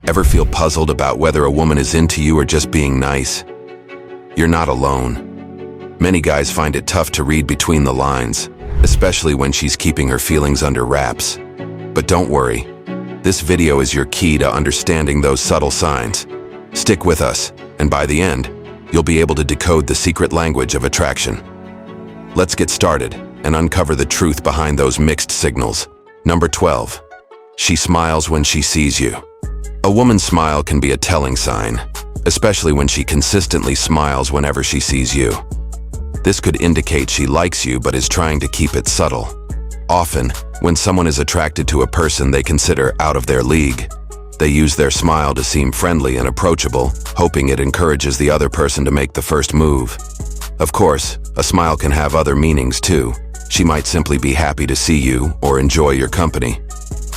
Ever feel puzzled about whether a woman is into you or just being nice? You're not alone. Many guys find it tough to read between the lines, especially when she's keeping her feelings under wraps. But don't worry, this video is your key to understanding those subtle signs. Stick with us, and by the end, you'll be able to decode the secret language of attraction. Let's get started and uncover the truth behind those mixed signals. Number 12. She smiles when she sees you. A woman's smile can be a telling sign, especially when she consistently smiles whenever she sees you. This could indicate she likes you but is trying to keep it subtle. Often, when someone is attracted to a person they consider out of their league, they use their smile to seem friendly and approachable, hoping it encourages the other person to make the first move. Of course, a smile can have other meanings too. She might simply be happy to see you or enjoy your company.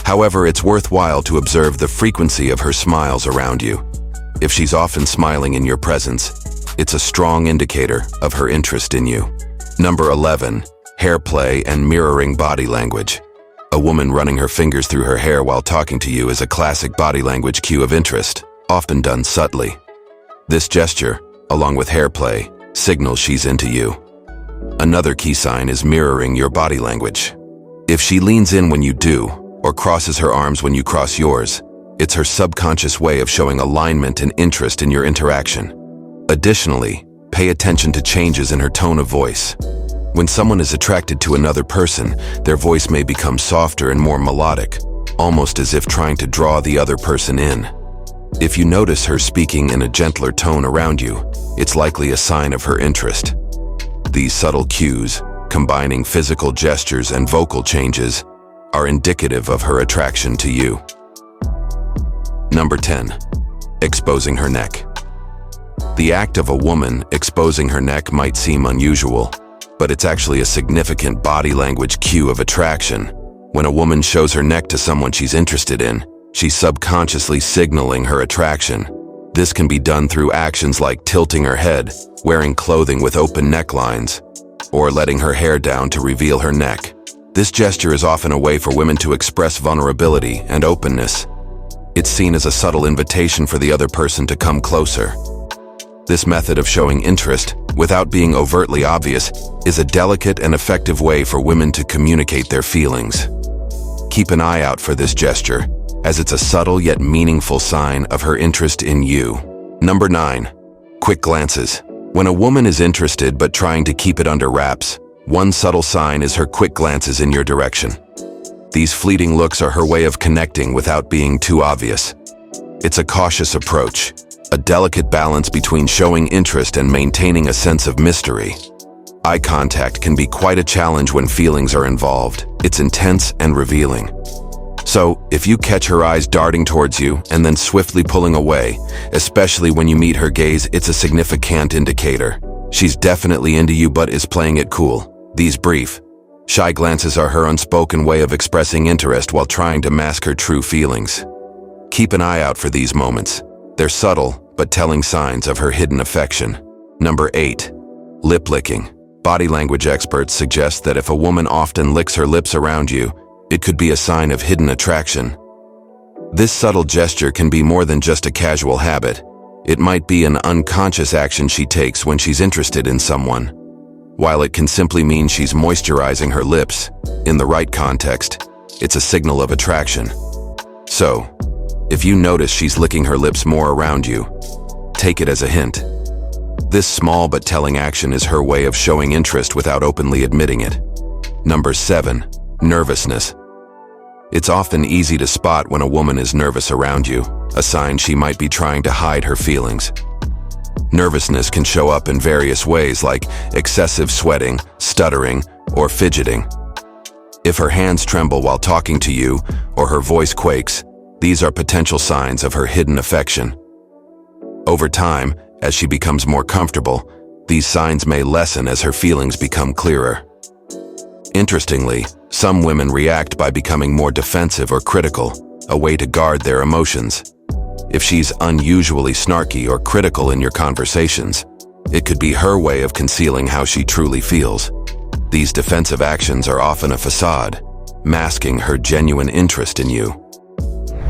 However, it's worthwhile to observe the frequency of her smiles around you. If she's often smiling in your presence, it's a strong indicator of her interest in you. Number 11. Hair play and mirroring body language. A woman running her fingers through her hair while talking to you is a classic body language cue of interest, often done subtly. This gesture, along with hair play, signals she's into you. Another key sign is mirroring your body language. If she leans in when you do, or crosses her arms when you cross yours, it's her subconscious way of showing alignment and interest in your interaction. Additionally, pay attention to changes in her tone of voice. When someone is attracted to another person, their voice may become softer and more melodic, almost as if trying to draw the other person in. If you notice her speaking in a gentler tone around you, it's likely a sign of her interest. These subtle cues, combining physical gestures and vocal changes, are indicative of her attraction to you. Number 10. Exposing her neck. The act of a woman exposing her neck might seem unusual, but it's actually a significant body language cue of attraction. When a woman shows her neck to someone she's interested in, she's subconsciously signaling her attraction. This can be done through actions like tilting her head, wearing clothing with open necklines, or letting her hair down to reveal her neck. This gesture is often a way for women to express vulnerability and openness. It's seen as a subtle invitation for the other person to come closer. This method of showing interest, without being overtly obvious, is a delicate and effective way for women to communicate their feelings. Keep an eye out for this gesture, as it's a subtle yet meaningful sign of her interest in you. Number 9. Quick glances. When a woman is interested but trying to keep it under wraps, one subtle sign is her quick glances in your direction. These fleeting looks are her way of connecting without being too obvious. It's a cautious approach, a delicate balance between showing interest and maintaining a sense of mystery. Eye contact can be quite a challenge when feelings are involved. It's intense and revealing. So, if you catch her eyes darting towards you and then swiftly pulling away, especially when you meet her gaze, it's a significant indicator. She's definitely into you but is playing it cool. These brief, shy glances are her unspoken way of expressing interest while trying to mask her true feelings. Keep an eye out for these moments. They're subtle, but telling signs of her hidden affection. Number 8. Lip licking. Body language experts suggest that if a woman often licks her lips around you, it could be a sign of hidden attraction. This subtle gesture can be more than just a casual habit. It might be an unconscious action she takes when she's interested in someone. While it can simply mean she's moisturizing her lips, in the right context, it's a signal of attraction. So, if you notice she's licking her lips more around you, take it as a hint. This small but telling action is her way of showing interest without openly admitting it. Number 7. Nervousness. It's often easy to spot when a woman is nervous around you, a sign she might be trying to hide her feelings. Nervousness can show up in various ways like excessive sweating, stuttering, or fidgeting. If her hands tremble while talking to you or her voice quakes, these are potential signs of her hidden affection. Over time, as she becomes more comfortable, these signs may lessen as her feelings become clearer. Interestingly, some women react by becoming more defensive or critical, a way to guard their emotions. If she's unusually snarky or critical in your conversations, it could be her way of concealing how she truly feels. These defensive actions are often a facade, masking her genuine interest in you.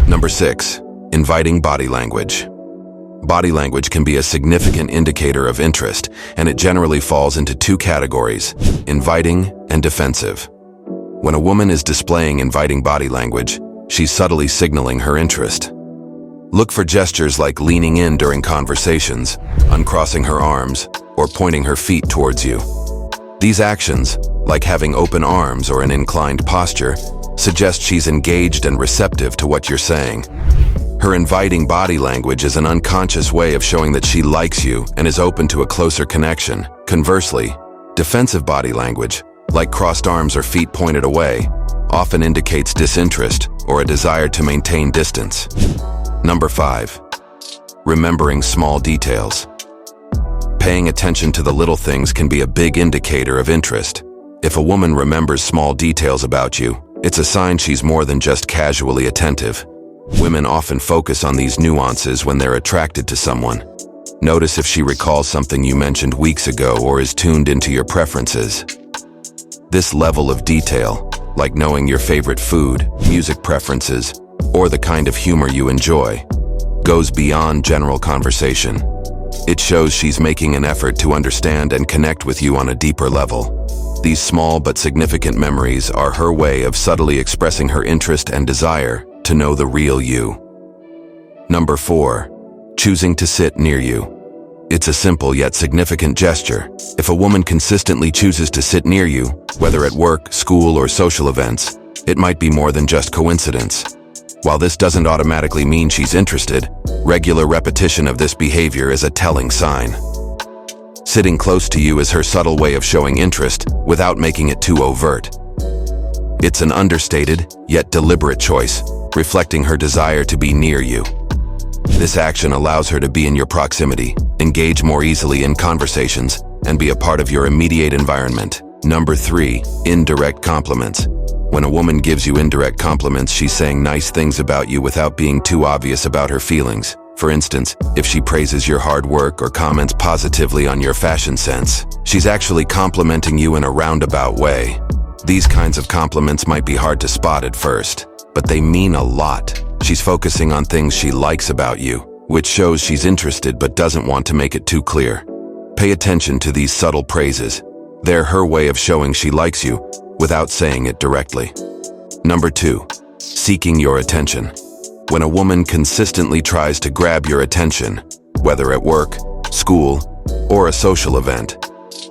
Number 6. Inviting body language. Body language can be a significant indicator of interest, and it generally falls into two categories: inviting and defensive. When a woman is displaying inviting body language, she's subtly signaling her interest. Look for gestures like leaning in during conversations, uncrossing her arms, or pointing her feet towards you. These actions, like having open arms or an inclined posture, suggest she's engaged and receptive to what you're saying. Her inviting body language is an unconscious way of showing that she likes you and is open to a closer connection. Conversely, defensive body language, like crossed arms or feet pointed away, often indicates disinterest or a desire to maintain distance. Number 5. Remembering small details. Paying attention to the little things can be a big indicator of interest. If a woman remembers small details about you, it's a sign she's more than just casually attentive. Women often focus on these nuances when they're attracted to someone. Notice if she recalls something you mentioned weeks ago or is tuned into your preferences. This level of detail, like knowing your favorite food, music preferences, or the kind of humor you enjoy, goes beyond general conversation. It shows she's making an effort to understand and connect with you on a deeper level. These small but significant memories are her way of subtly expressing her interest and desire to know the real you. Number 4. Choosing to sit near you. It's a simple yet significant gesture. If a woman consistently chooses to sit near you, whether at work, school, or social events, it might be more than just coincidence. While this doesn't automatically mean she's interested, regular repetition of this behavior is a telling sign. Sitting close to you is her subtle way of showing interest without making it too overt. It's an understated, yet deliberate choice, reflecting her desire to be near you. This action allows her to be in your proximity, engage more easily in conversations, and be a part of your immediate environment. Number 3. Indirect compliments. When a woman gives you indirect compliments, she's saying nice things about you without being too obvious about her feelings. For instance, if she praises your hard work or comments positively on your fashion sense, she's actually complimenting you in a roundabout way. These kinds of compliments might be hard to spot at first, but they mean a lot. She's focusing on things she likes about you, which shows she's interested but doesn't want to make it too clear. Pay attention to these subtle praises. They're her way of showing she likes you without saying it directly. Number 2. Seeking your attention. When a woman consistently tries to grab your attention, whether at work, school, or a social event,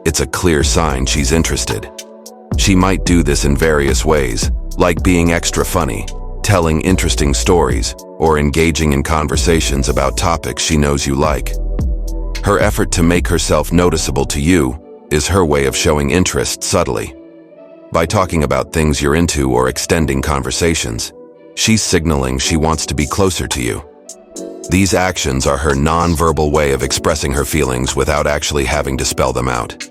it's a clear sign she's interested. She might do this in various ways, like being extra funny, telling interesting stories, or engaging in conversations about topics she knows you like. Her effort to make herself noticeable to you is her way of showing interest subtly. By talking about things you're into or extending conversations, she's signaling she wants to be closer to you. These actions are her non-verbal way of expressing her feelings without actually having to spell them out.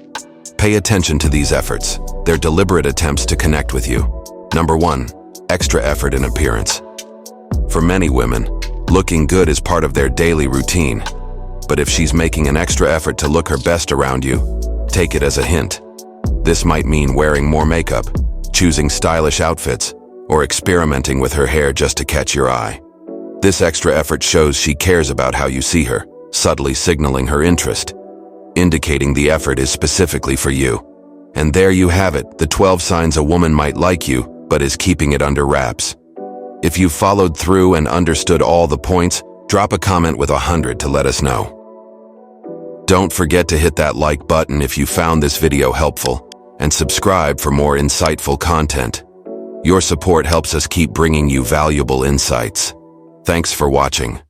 Pay attention to these efforts. They're deliberate attempts to connect with you. Number 1. Extra effort in appearance. For many women, looking good is part of their daily routine. But if she's making an extra effort to look her best around you, take it as a hint. This might mean wearing more makeup, choosing stylish outfits, or experimenting with her hair just to catch your eye. This extra effort shows she cares about how you see her, subtly signaling her interest, indicating the effort is specifically for you. And there you have it, the 12 signs a woman might like you, but is keeping it under wraps. If you followed through and understood all the points, drop a comment with 100 to let us know. Don't forget to hit that like button if you found this video helpful, and subscribe for more insightful content. Your support helps us keep bringing you valuable insights. Thanks for watching.